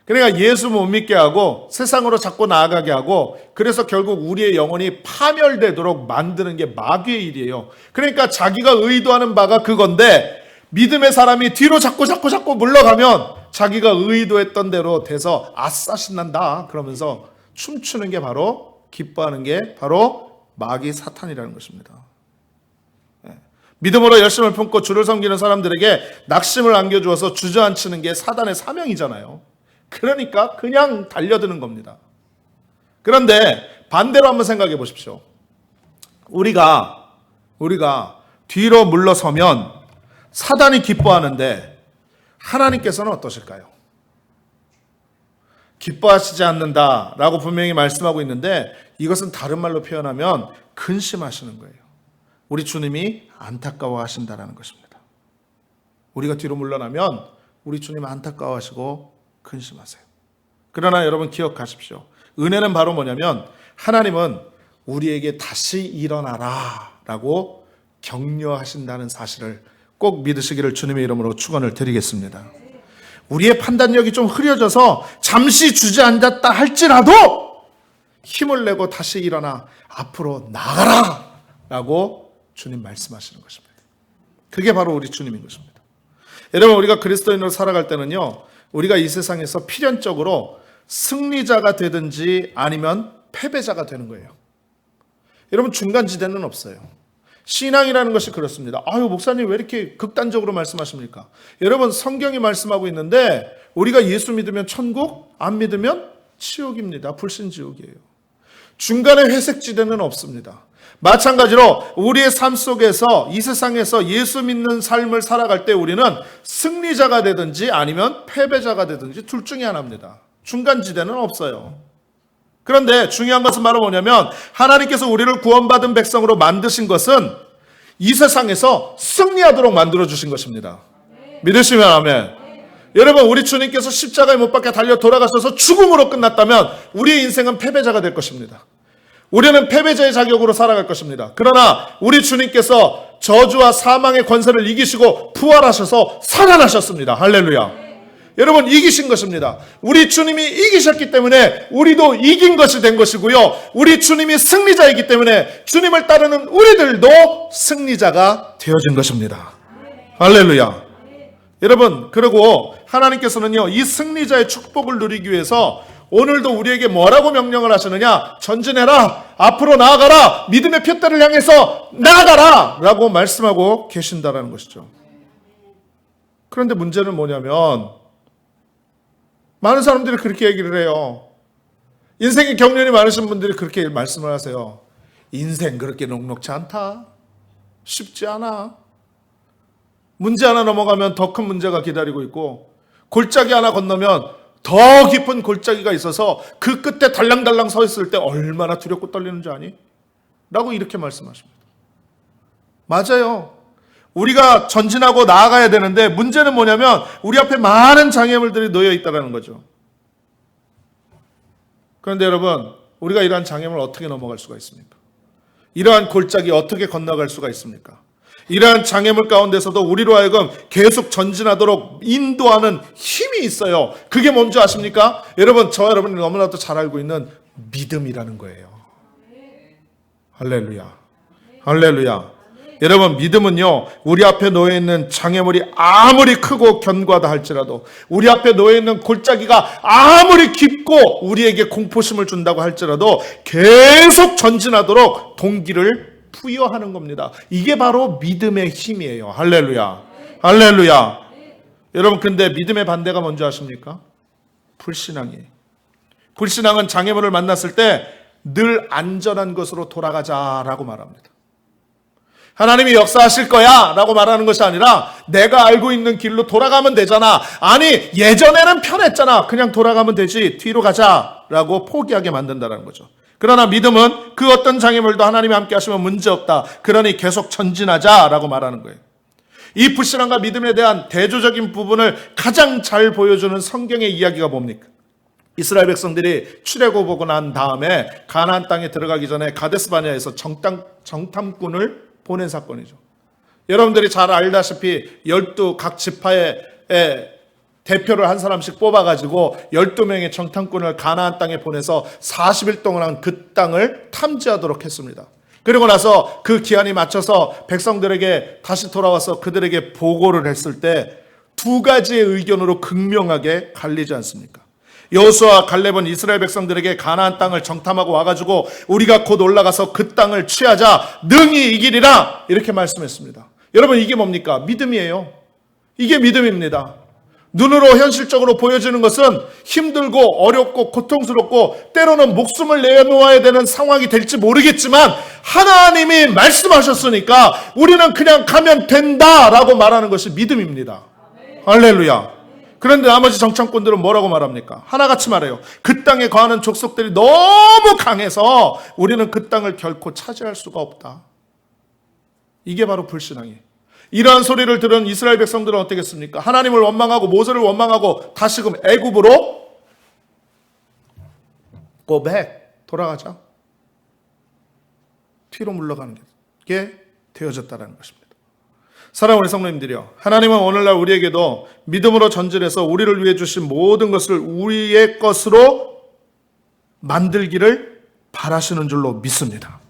Speaker 1: 그러니까 예수 못 믿게 하고 세상으로 자꾸 나아가게 하고, 그래서 결국 우리의 영혼이 파멸되도록 만드는 게 마귀의 일이에요. 그러니까 자기가 의도하는 바가 그건데, 믿음의 사람이 뒤로 자꾸 물러가면 자기가 의도했던 대로 돼서 아싸 신난다 그러면서 춤추는 게 바로, 기뻐하는 게 바로 마귀 사탄이라는 것입니다. 믿음으로 열심을 품고 주를 섬기는 사람들에게 낙심을 안겨주어서 주저앉히는 게 사단의 사명이잖아요. 그러니까 그냥 달려드는 겁니다. 그런데 반대로 한번 생각해 보십시오. 우리가 뒤로 물러서면 사단이 기뻐하는데 하나님께서는 어떠실까요? 기뻐하시지 않는다라고 분명히 말씀하고 있는데, 이것은 다른 말로 표현하면 근심하시는 거예요. 우리 주님이 안타까워하신다라는 것입니다. 우리가 뒤로 물러나면 우리 주님 안타까워하시고 근심하세요. 그러나 여러분 기억하십시오. 은혜는 바로 뭐냐면, 하나님은 우리에게 다시 일어나라 라고 격려하신다는 사실을 꼭 믿으시기를 주님의 이름으로 축원을 드리겠습니다. 우리의 판단력이 좀 흐려져서 잠시 주저앉았다 할지라도 힘을 내고 다시 일어나 앞으로 나가라 라고 주님 말씀하시는 것입니다. 그게 바로 우리 주님인 것입니다. 여러분, 우리가 그리스도인으로 살아갈 때는요, 우리가 이 세상에서 필연적으로 승리자가 되든지 아니면 패배자가 되는 거예요. 여러분, 중간지대는 없어요. 신앙이라는 것이 그렇습니다. 아유, 목사님 왜 이렇게 극단적으로 말씀하십니까? 여러분, 성경이 말씀하고 있는데 우리가 예수 믿으면 천국, 안 믿으면 지옥입니다. 불신지옥이에요. 중간에 회색지대는 없습니다. 마찬가지로 우리의 삶 속에서, 이 세상에서 예수 믿는 삶을 살아갈 때 우리는 승리자가 되든지 아니면 패배자가 되든지 둘 중에 하나입니다. 중간지대는 없어요. 그런데 중요한 것은 바로 뭐냐면, 하나님께서 우리를 구원받은 백성으로 만드신 것은 이 세상에서 승리하도록 만들어주신 것입니다. 믿으시면 아멘. 여러분, 우리 주님께서 십자가에 못 박혀 달려 돌아가셔서 죽음으로 끝났다면 우리의 인생은 패배자가 될 것입니다. 우리는 패배자의 자격으로 살아갈 것입니다. 그러나 우리 주님께서 저주와 사망의 권세를 이기시고 부활하셔서 살아나셨습니다. 할렐루야. 여러분, 이기신 것입니다. 우리 주님이 이기셨기 때문에 우리도 이긴 것이 된 것이고요, 우리 주님이 승리자이기 때문에 주님을 따르는 우리들도 승리자가 되어진 것입니다. 할렐루야. 여러분, 그리고 하나님께서는요, 이 승리자의 축복을 누리기 위해서 오늘도 우리에게 뭐라고 명령을 하시느냐? 전진해라, 앞으로 나아가라, 믿음의 푯대를 향해서 나아가라 라고 말씀하고 계신다라는 것이죠. 그런데 문제는 뭐냐면, 많은 사람들이 그렇게 얘기를 해요. 인생에 경륜이 많으신 분들이 그렇게 말씀을 하세요. 인생 그렇게 녹록지 않다, 쉽지 않아, 문제 하나 넘어가면 더 큰 문제가 기다리고 있고, 골짜기 하나 건너면 더 깊은 골짜기가 있어서 그 끝에 달랑달랑 서 있을 때 얼마나 두렵고 떨리는지 아니? 라고 이렇게 말씀하십니다. 맞아요. 우리가 전진하고 나아가야 되는데 문제는 뭐냐면 우리 앞에 많은 장애물들이 놓여 있다는 거죠. 그런데 여러분, 우리가 이러한 장애물을 어떻게 넘어갈 수가 있습니까? 이러한 골짜기 어떻게 건너갈 수가 있습니까? 이러한 장애물 가운데서도 우리로 하여금 계속 전진하도록 인도하는 힘이 있어요. 그게 뭔지 아십니까? 여러분, 여러분이 너무나도 잘 알고 있는 믿음이라는 거예요. 할렐루야. 할렐루야. 여러분, 믿음은요, 우리 앞에 놓여있는 장애물이 아무리 크고 견고하다 할지라도, 우리 앞에 놓여있는 골짜기가 아무리 깊고 우리에게 공포심을 준다고 할지라도 계속 전진하도록 동기를 부여하는 겁니다. 이게 바로 믿음의 힘이에요. 할렐루야. 할렐루야. 여러분, 근데 믿음의 반대가 뭔지 아십니까? 불신앙이에요. 불신앙은 장애물을 만났을 때 늘 안전한 것으로 돌아가자라고 말합니다. 하나님이 역사하실 거야 라고 말하는 것이 아니라 내가 알고 있는 길로 돌아가면 되잖아. 아니, 예전에는 편했잖아. 그냥 돌아가면 되지. 뒤로 가자 라고 포기하게 만든다는 거죠. 그러나 믿음은 그 어떤 장애물도 하나님이 함께 하시면 문제없다. 그러니 계속 전진하자 라고 말하는 거예요. 이 불신앙과 믿음에 대한 대조적인 부분을 가장 잘 보여주는 성경의 이야기가 뭡니까? 이스라엘 백성들이 출애굽하고 난 다음에 가나안 땅에 들어가기 전에 가데스 바네아에서 정탐꾼을 보낸 사건이죠. 여러분들이 잘 알다시피 12 각 지파의 대표를 한 사람씩 뽑아가지고 12명의 정탐꾼을 가나안 땅에 보내서 40일 동안 그 땅을 탐지하도록 했습니다. 그리고 나서 그 기한이 맞춰서 백성들에게 다시 돌아와서 그들에게 보고를 했을 때 두 가지의 의견으로 극명하게 갈리지 않습니까? 여호수아와 갈렙은 이스라엘 백성들에게 가나안 땅을 정탐하고 와가지고 우리가 곧 올라가서 그 땅을 취하자 능히 이기리라 이렇게 말씀했습니다. 여러분, 이게 뭡니까? 믿음이에요. 이게 믿음입니다. 눈으로 현실적으로 보여지는 것은 힘들고 어렵고 고통스럽고 때로는 목숨을 내놓아야 되는 상황이 될지 모르겠지만 하나님이 말씀하셨으니까 우리는 그냥 가면 된다라고 말하는 것이 믿음입니다. 할렐루야. 그런데 나머지 정탐꾼들은 뭐라고 말합니까? 하나같이 말해요. 그 땅에 거하는 족속들이 너무 강해서 우리는 그 땅을 결코 차지할 수가 없다. 이게 바로 불신앙이에요. 이러한 소리를 들은 이스라엘 백성들은 어떻겠습니까? 하나님을 원망하고 모세를 원망하고 다시금 애굽으로 go back, 돌아가자. 뒤로 물러가는 게 되어졌다는 것입니다. 사랑하는 우리 성도님들이요, 하나님은 오늘날 우리에게도 믿음으로 전진해서 우리를 위해 주신 모든 것을 우리의 것으로 만들기를 바라시는 줄로 믿습니다.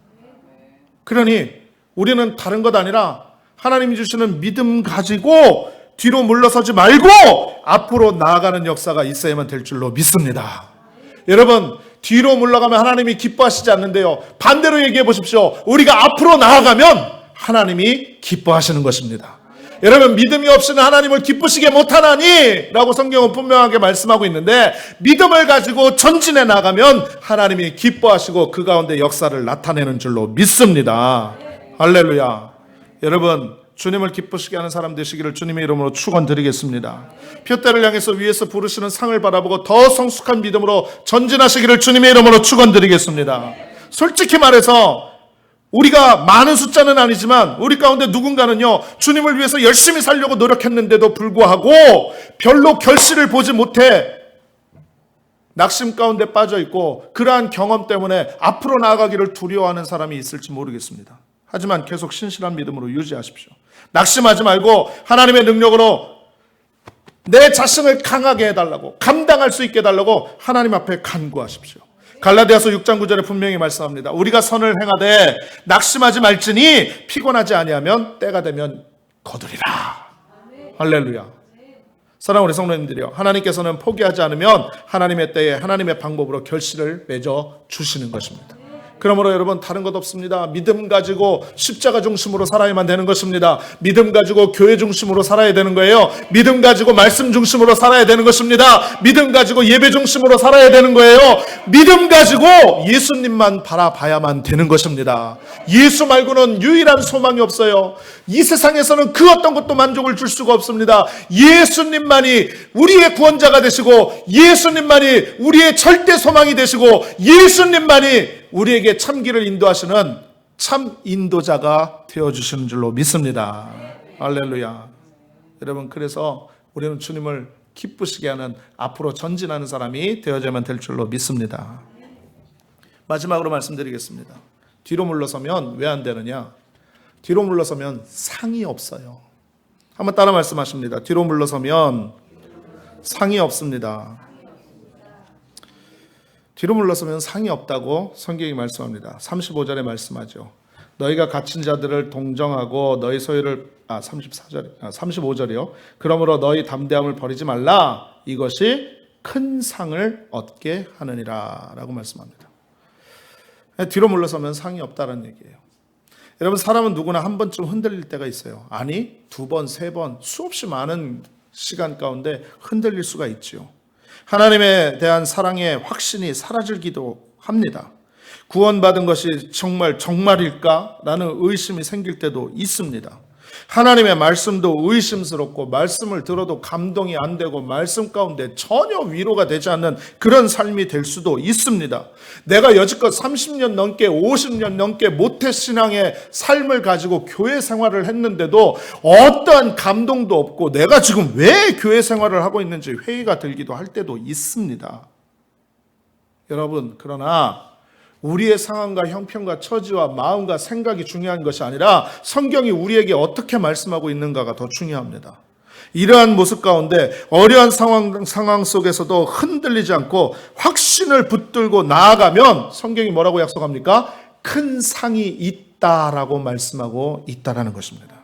Speaker 1: 그러니 우리는 다른 것 아니라 하나님이 주시는 믿음 가지고 뒤로 물러서지 말고 앞으로 나아가는 역사가 있어야만 될 줄로 믿습니다. 여러분, 뒤로 물러가면 하나님이 기뻐하시지 않는데요, 반대로 얘기해 보십시오. 우리가 앞으로 나아가면 하나님이 기뻐하시는 것입니다. 여러분, 믿음이 없이는 하나님을 기쁘시게 못하나니 라고 성경은 분명하게 말씀하고 있는데, 믿음을 가지고 전진해 나가면 하나님이 기뻐하시고 그 가운데 역사를 나타내는 줄로 믿습니다. 할렐루야. 여러분, 주님을 기쁘시게 하는 사람 되시기를 주님의 이름으로 축원드리겠습니다. 표대를 향해서 위에서 부르시는 상을 바라보고 더 성숙한 믿음으로 전진하시기를 주님의 이름으로 축원드리겠습니다. 솔직히 말해서 우리가 많은 숫자는 아니지만 우리 가운데 누군가는요, 주님을 위해서 열심히 살려고 노력했는데도 불구하고 별로 결실을 보지 못해 낙심 가운데 빠져 있고 그러한 경험 때문에 앞으로 나아가기를 두려워하는 사람이 있을지 모르겠습니다. 하지만 계속 신실한 믿음으로 유지하십시오. 낙심하지 말고 하나님의 능력으로 내 자신을 강하게 해달라고, 감당할 수 있게 해달라고 하나님 앞에 간구하십시오. 갈라디아서 6장 9절에 분명히 말씀합니다. 우리가 선을 행하되 낙심하지 말지니 피곤하지 아니하면 때가 되면 거두리라. 할렐루야. 사랑하는 우리 성도님들이요, 하나님께서는 포기하지 않으면 하나님의 때에 하나님의 방법으로 결실을 맺어 주시는 것입니다. 그러므로 여러분, 다른 것 없습니다. 믿음 가지고 십자가 중심으로 살아야만 되는 것입니다. 믿음 가지고 교회 중심으로 살아야 되는 거예요. 믿음 가지고 말씀 중심으로 살아야 되는 것입니다. 믿음 가지고 예배 중심으로 살아야 되는 거예요. 믿음 가지고 예수님만 바라봐야만 되는 것입니다. 예수 말고는 유일한 소망이 없어요. 이 세상에서는 그 어떤 것도 만족을 줄 수가 없습니다. 예수님만이 우리의 구원자가 되시고, 예수님만이 우리의 절대 소망이 되시고, 예수님만이 우리에게 참길을 인도하시는 참 인도자가 되어주시는 줄로 믿습니다. 할렐루야. 여러분, 그래서 우리는 주님을 기쁘시게 하는, 앞으로 전진하는 사람이 되어야만 될 줄로 믿습니다. 마지막으로 말씀드리겠습니다. 뒤로 물러서면 왜 안 되느냐? 뒤로 물러서면 상이 없어요. 한번 따라 말씀하십니다. 뒤로 물러서면 상이 없습니다. 뒤로 물러서면 상이 없다고 성경이 말씀합니다. 35절에 말씀하죠. 너희가 갇힌 자들을 동정하고 너희 소유를 35절이요. 그러므로 너희 담대함을 버리지 말라. 이것이 큰 상을 얻게 하느니라 라고 말씀합니다. 뒤로 물러서면 상이 없다는 얘기예요. 여러분, 사람은 누구나 한 번쯤 흔들릴 때가 있어요. 아니, 두 번, 세 번, 수없이 많은 시간 가운데 흔들릴 수가 있죠. 하나님에 대한 사랑의 확신이 사라지기도 합니다. 구원받은 것이 정말일까? 라는 의심이 생길 때도 있습니다. 하나님의 말씀도 의심스럽고, 말씀을 들어도 감동이 안 되고, 말씀 가운데 전혀 위로가 되지 않는 그런 삶이 될 수도 있습니다. 내가 여지껏 30년 넘게 50년 넘게 모태신앙의 삶을 가지고 교회 생활을 했는데도 어떠한 감동도 없고, 내가 지금 왜 교회 생활을 하고 있는지 회의가 들기도 할 때도 있습니다. 여러분, 그러나 우리의 상황과 형편과 처지와 마음과 생각이 중요한 것이 아니라 성경이 우리에게 어떻게 말씀하고 있는가가 더 중요합니다. 이러한 모습 가운데 어려운 상황 속에서도 흔들리지 않고 확신을 붙들고 나아가면 성경이 뭐라고 약속합니까? 큰 상이 있다라고 말씀하고 있다라는 것입니다.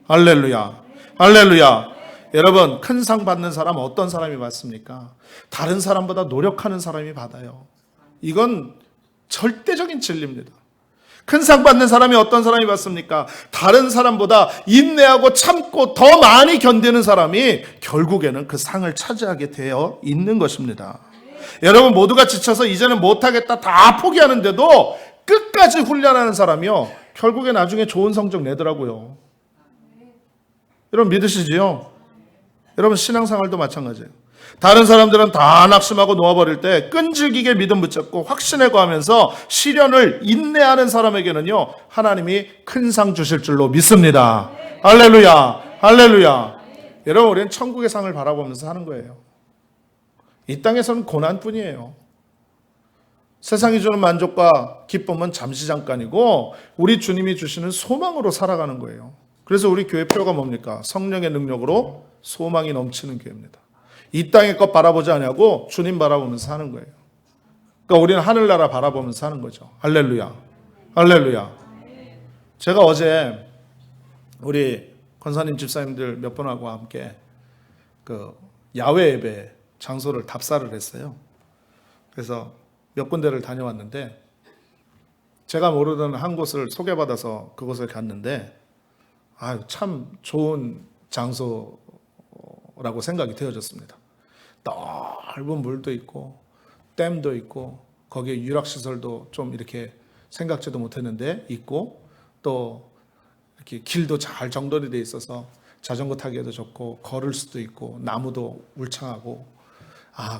Speaker 1: 할렐루야. 할렐루야. 여러분, 큰 상 받는 사람 어떤 사람이 받습니까? 다른 사람보다 노력하는 사람이 받아요. 이건 절대적인 진리입니다. 큰 상 받는 사람이 어떤 사람이 받습니까? 다른 사람보다 인내하고 참고 더 많이 견디는 사람이 결국에는 그 상을 차지하게 되어 있는 것입니다. 여러분 모두가 지쳐서 이제는 못하겠다 다 포기하는데도 끝까지 훈련하는 사람이요, 결국에 나중에 좋은 성적 내더라고요. 여러분 믿으시지요? 여러분 신앙생활도 마찬가지예요. 다른 사람들은 다 낙심하고 놓아버릴 때 끈질기게 믿음 붙잡고 확신에 거하면서 시련을 인내하는 사람에게는요, 하나님이 큰 상 주실 줄로 믿습니다. 할렐루야. 할렐루야. 여러분 우리는 천국의 상을 바라보면서 사는 거예요. 이 땅에서는 고난뿐이에요. 세상이 주는 만족과 기쁨은 잠시 잠깐이고 우리 주님이 주시는 소망으로 살아가는 거예요. 그래서 우리 교회 표가 뭡니까? 성령의 능력으로 소망이 넘치는 교회입니다. 이 땅의 것 바라보지 않냐고 주님 바라보면서 사는 거예요. 그러니까 우리는 하늘나라 바라보면서 사는 거죠. 할렐루야. 할렐루야. 제가 어제 우리 권사님 집사님들 몇 분하고 함께 그 야외 예배 장소를 답사를 했어요. 그래서 몇 군데를 다녀왔는데 제가 모르던 한 곳을 소개받아서 그곳을 갔는데 참 좋은 장소라고 생각이 되어졌습니다. 넓은 물도 있고 댐도 있고 거기에 유락시설도 좀 이렇게 생각지도 못했는데 있고 또 이렇게 길도 잘 정돈이 돼 있어서 자전거 타기에도 좋고 걸을 수도 있고 나무도 울창하고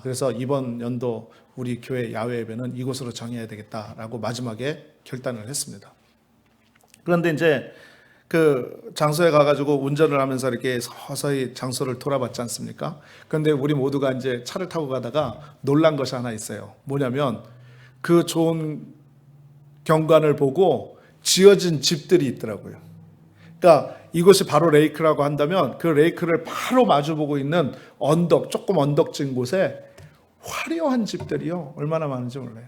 Speaker 1: 그래서 이번 연도 우리 교회 야외 예배는 이곳으로 정해야 되겠다라고 마지막에 결단을 했습니다. 그런데 이제 그 장소에 가가지고 운전을 하면서 이렇게 서서히 장소를 돌아봤지 않습니까? 그런데 우리 모두가 이제 차를 타고 가다가 놀란 것이 하나 있어요. 뭐냐면 그 좋은 경관을 보고 지어진 집들이 있더라고요. 그러니까 이곳이 바로 레이크라고 한다면 그 레이크를 바로 마주보고 있는 언덕, 조금 언덕진 곳에 화려한 집들이요, 얼마나 많은지 몰라요.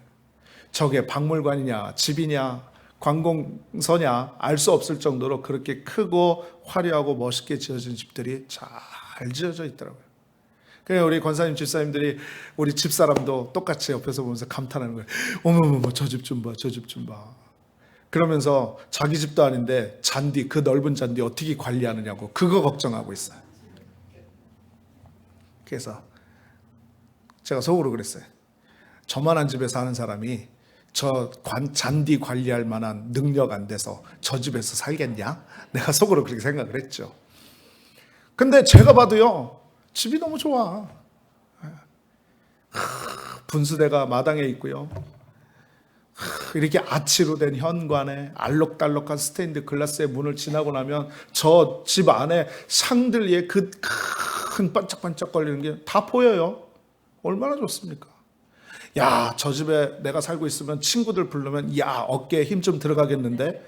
Speaker 1: 저게 박물관이냐 집이냐 관공서냐 알 수 없을 정도로 그렇게 크고 화려하고 멋있게 지어진 집들이 잘 지어져 있더라고요. 그래서 우리 권사님 집사님들이 우리 집사람도 똑같이 옆에서 보면서 감탄하는 거예요. 어머머머 저 집 좀 봐, 저 집 좀 봐. 그러면서 자기 집도 아닌데 잔디, 그 넓은 잔디 어떻게 관리하느냐고 그거 걱정하고 있어요. 그래서 제가 속으로 그랬어요. 저만한 집에 사는 사람이 저 잔디 관리할 만한 능력 안 돼서 저 집에서 살겠냐? 내가 속으로 그렇게 생각을 했죠. 근데 제가 봐도요, 집이 너무 좋아. 분수대가 마당에 있고요. 이렇게 아치로 된 현관에 알록달록한 스테인드 글라스의 문을 지나고 나면 저 집 안에 샹들리에 그 큰 반짝반짝거리는 게 다 보여요. 얼마나 좋습니까? 야, 저 집에 내가 살고 있으면 친구들 부르면 어깨에 힘 좀 들어가겠는데?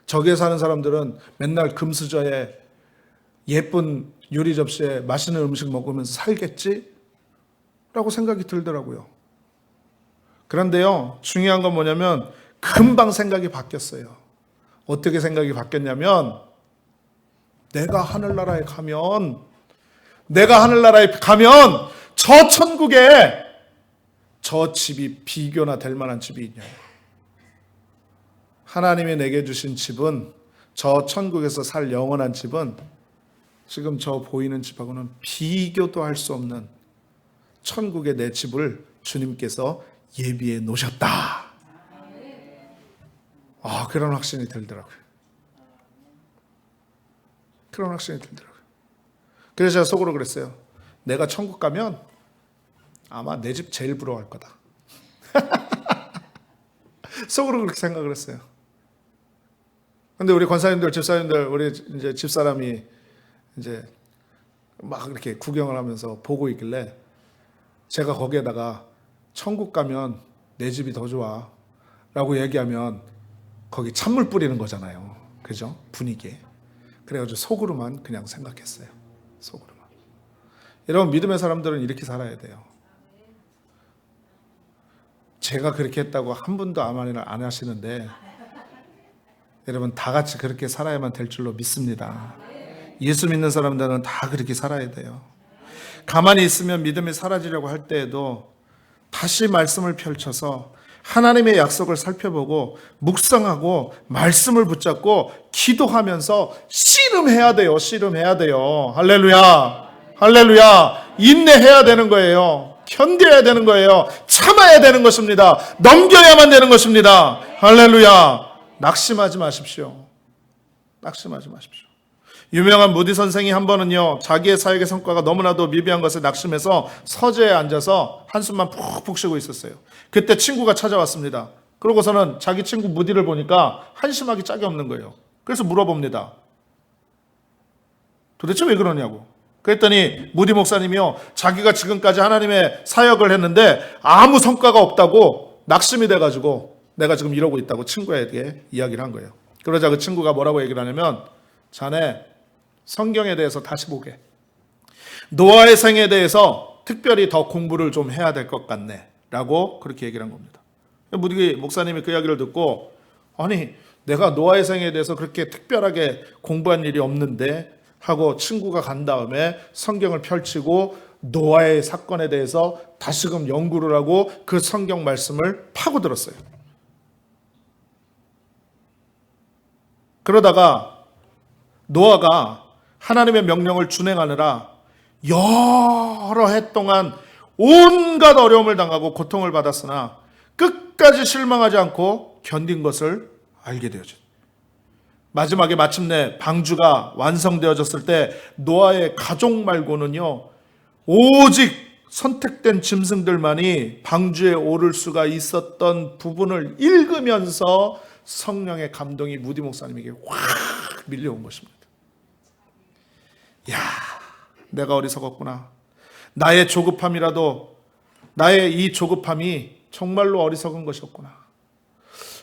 Speaker 1: 저기에 사는 사람들은 맨날 금수저에 예쁜 요리 접시에 맛있는 음식 먹으면서 살겠지? 라고 생각이 들더라고요. 그런데요, 중요한 건 뭐냐면 금방 생각이 바뀌었어요. 어떻게 생각이 바뀌었냐면 내가 하늘나라에 가면 저 천국에 저 집이 비교나 될 만한 집이 있냐. 하나님이 내게 주신 집은, 저 천국에서 살 영원한 집은 지금 저 보이는 집하고는 비교도 할 수 없는 천국의 내 집을 주님께서 예비해 놓으셨다. 그런 확신이 들더라고요. 그런 확신이 들더라고요. 그래서 제가 속으로 그랬어요. 내가 천국 가면 아마 내 집 제일 부러워할 거다. 속으로 그렇게 생각을 했어요. 근데 우리 권사님들, 집사님들, 우리 이제 집사람이 이제 막 이렇게 구경을 하면서 보고 있길래 제가 거기에다가 천국 가면 내 집이 더 좋아 라고 얘기하면 거기 찬물 뿌리는 거잖아요. 그죠? 분위기에. 그래가지고 속으로만 그냥 생각했어요. 속으로만. 여러분, 믿음의 사람들은 이렇게 살아야 돼요. 제가 그렇게 했다고 한 분도 아무 말이나 안 하시는데 여러분, 다 같이 그렇게 살아야만 될 줄로 믿습니다. 예수 믿는 사람들은 다 그렇게 살아야 돼요. 가만히 있으면 믿음이 사라지려고 할 때에도 다시 말씀을 펼쳐서 하나님의 약속을 살펴보고 묵상하고 말씀을 붙잡고 기도하면서 씨름해야 돼요. 씨름해야 돼요. 할렐루야. 할렐루야. 인내해야 되는 거예요. 견뎌야 되는 거예요. 참아야 되는 것입니다. 넘겨야만 되는 것입니다. 할렐루야. 낙심하지 마십시오. 낙심하지 마십시오. 유명한 무디 선생이 한 번은요, 자기의 사역의 성과가 너무나도 미비한 것에 낙심해서 서재에 앉아서 한숨만 푹푹 쉬고 있었어요. 그때 친구가 찾아왔습니다. 그러고서는 자기 친구 무디를 보니까 한심하기 짝이 없는 거예요. 그래서 물어봅니다. 도대체 왜 그러냐고. 그랬더니 무디 목사님이요, 자기가 지금까지 하나님의 사역을 했는데 아무 성과가 없다고 낙심이 돼가지고 내가 지금 이러고 있다고 친구에게 이야기를 한 거예요. 그러자 그 친구가 뭐라고 얘기를 하냐면, 자네 성경에 대해서 다시 보게. 노아의 생에 대해서 특별히 더 공부를 좀 해야 될 것 같네 라고 그렇게 얘기를 한 겁니다. 무디 목사님이 그 이야기를 듣고, 아니 내가 노아의 생에 대해서 그렇게 특별하게 공부한 일이 없는데 하고 친구가 간 다음에 성경을 펼치고 노아의 사건에 대해서 다시금 연구를 하고 그 성경 말씀을 파고들었어요. 그러다가 노아가 하나님의 명령을 준행하느라 여러 해 동안 온갖 어려움을 당하고 고통을 받았으나 끝까지 실망하지 않고 견딘 것을 알게 되어졌. 마지막에 마침내 방주가 완성되어졌을 때 노아의 가족 말고는요, 오직 선택된 짐승들만이 방주에 오를 수가 있었던 부분을 읽으면서 성령의 감동이 무디 목사님에게 확 밀려온 것입니다. 야, 내가 어리석었구나. 나의 조급함이라도, 나의 이 조급함이 정말로 어리석은 것이었구나.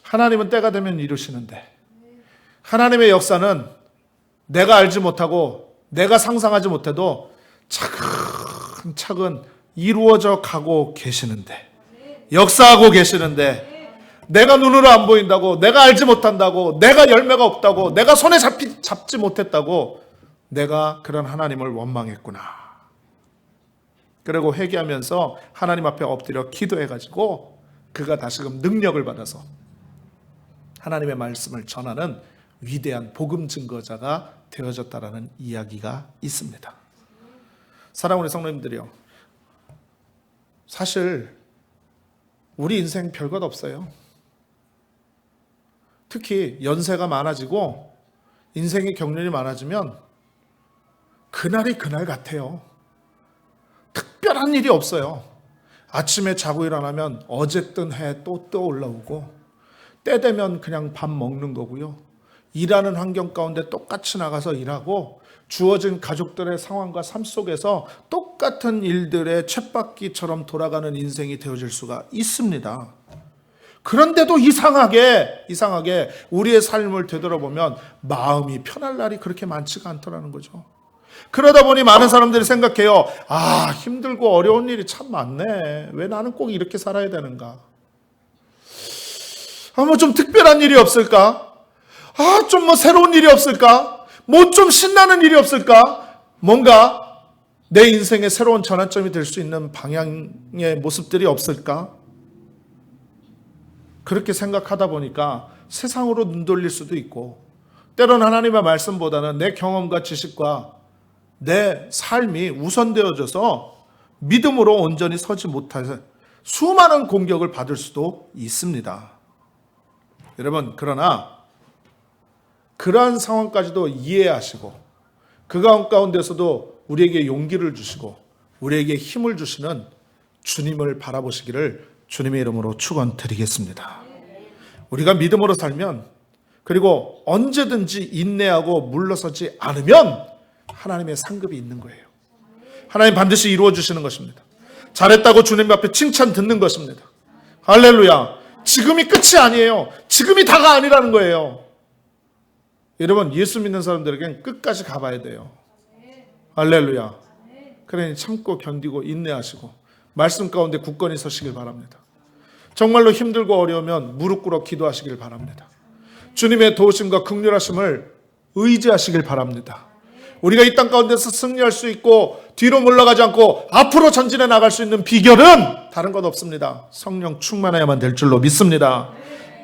Speaker 1: 하나님은 때가 되면 이루시는데, 하나님의 역사는 내가 알지 못하고 내가 상상하지 못해도 차근차근 이루어져 가고 계시는데, 역사하고 계시는데, 내가 눈으로 안 보인다고, 내가 알지 못한다고, 내가 열매가 없다고, 내가 손에 잡지 못했다고 내가 그런 하나님을 원망했구나. 그리고 회개하면서 하나님 앞에 엎드려 기도해가지고 그가 다시금 능력을 받아서 하나님의 말씀을 전하는 위대한 복음 증거자가 되어졌다라는 이야기가 있습니다. 사랑하는 성도님들이요, 사실 우리 인생 별것 없어요. 특히 연세가 많아지고 인생의 경륜이 많아지면 그날이 그날 같아요. 특별한 일이 없어요. 아침에 자고 일어나면 어제 뜬 해 또 떠올라오고, 때 되면 그냥 밥 먹는 거고요. 일하는 환경 가운데 똑같이 나가서 일하고, 주어진 가족들의 상황과 삶 속에서 똑같은 일들의 쳇바퀴처럼 돌아가는 인생이 되어질 수가 있습니다. 그런데도 이상하게 우리의 삶을 되돌아보면 마음이 편할 날이 그렇게 많지가 않더라는 거죠. 그러다 보니 많은 사람들이 생각해요. 아, 힘들고 어려운 일이 참 많네. 왜 나는 꼭 이렇게 살아야 되는가? 뭐 좀 특별한 일이 없을까? 좀 새로운 일이 없을까? 뭐 좀 신나는 일이 없을까? 뭔가 내 인생의 새로운 전환점이 될 수 있는 방향의 모습들이 없을까? 그렇게 생각하다 보니까 세상으로 눈 돌릴 수도 있고, 때로는 하나님의 말씀보다는 내 경험과 지식과 내 삶이 우선되어져서 믿음으로 온전히 서지 못해서 수많은 공격을 받을 수도 있습니다. 여러분, 그러나 그러한 상황까지도 이해하시고 그 가운데서도 우리에게 용기를 주시고 우리에게 힘을 주시는 주님을 바라보시기를 주님의 이름으로 축원드리겠습니다. 우리가 믿음으로 살면, 그리고 언제든지 인내하고 물러서지 않으면 하나님의 상급이 있는 거예요. 하나님 반드시 이루어 주시는 것입니다. 잘했다고 주님 앞에 칭찬 듣는 것입니다. 할렐루야. 지금이 끝이 아니에요. 지금이 다가 아니라는 거예요. 여러분, 예수 믿는 사람들에겐 끝까지 가봐야 돼요. 할렐루야. 그러니 참고 견디고 인내하시고 말씀 가운데 굳건히 서시길 바랍니다. 정말로 힘들고 어려우면 무릎 꿇어 기도하시길 바랍니다. 주님의 도우심과 긍휼하심을 의지하시길 바랍니다. 우리가 이 땅 가운데서 승리할 수 있고 뒤로 물러가지 않고 앞으로 전진해 나갈 수 있는 비결은 다른 것 없습니다. 성령 충만해야만 될 줄로 믿습니다.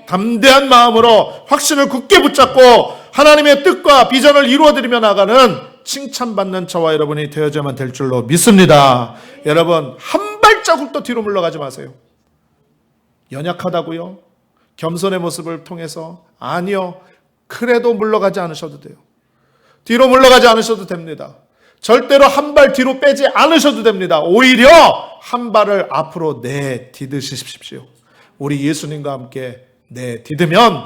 Speaker 1: 담대한 마음으로 확신을 굳게 붙잡고 하나님의 뜻과 비전을 이루어드리며 나가는 칭찬받는 저와 여러분이 되어야만 될 줄로 믿습니다. 여러분, 한 발자국도 뒤로 물러가지 마세요. 연약하다고요? 겸손의 모습을 통해서? 아니요. 그래도 물러가지 않으셔도 돼요. 뒤로 물러가지 않으셔도 됩니다. 절대로 한 발 뒤로 빼지 않으셔도 됩니다. 오히려 한 발을 앞으로 내디디십시오. 우리 예수님과 함께 내디디면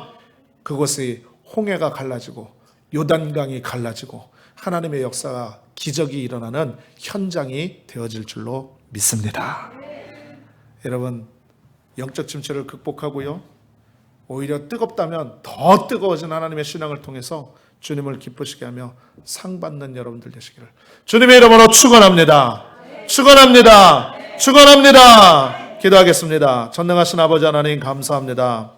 Speaker 1: 그곳이 홍해가 갈라지고 요단강이 갈라지고 하나님의 역사가 기적이 일어나는 현장이 되어질 줄로 믿습니다. 여러분, 영적 침체를 극복하고요, 오히려 뜨겁다면 더 뜨거워진 하나님의 신앙을 통해서 주님을 기쁘시게 하며 상 받는 여러분들 되시기를 주님의 이름으로 축원합니다. 축원합니다. 축원합니다. 기도하겠습니다. 전능하신 아버지 하나님, 감사합니다.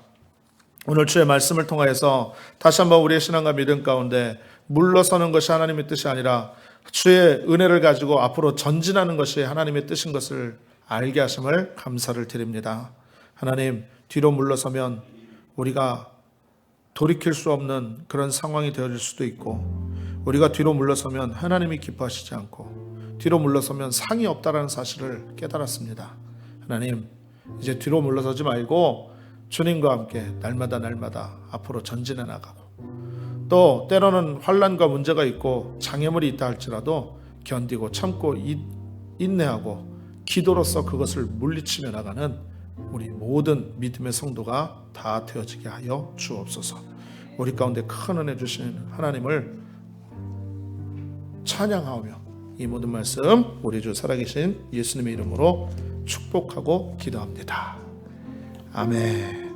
Speaker 1: 오늘 주의 말씀을 통하여서 다시 한번 우리의 신앙과 믿음 가운데 물러서는 것이 하나님의 뜻이 아니라 주의 은혜를 가지고 앞으로 전진하는 것이 하나님의 뜻인 것을 알게 하심을 감사를 드립니다. 하나님, 뒤로 물러서면 우리가 돌이킬 수 없는 그런 상황이 되어질 수도 있고, 우리가 뒤로 물러서면 하나님이 기뻐하시지 않고, 뒤로 물러서면 상이 없다라는 사실을 깨달았습니다. 하나님, 이제 뒤로 물러서지 말고 주님과 함께 날마다 앞으로 전진해 나가고, 또 때로는 환난과 문제가 있고 장애물이 있다 할지라도 견디고 참고 인내하고 기도로서 그것을 물리치며 나가는 우리 모든 믿음의 성도가 다 되어지게 하여 주옵소서. 우리 가운데 큰 은혜 주시는 하나님을 찬양하며 이 모든 말씀 우리 주 살아계신 예수님의 이름으로 축복하고 기도합니다. 아멘.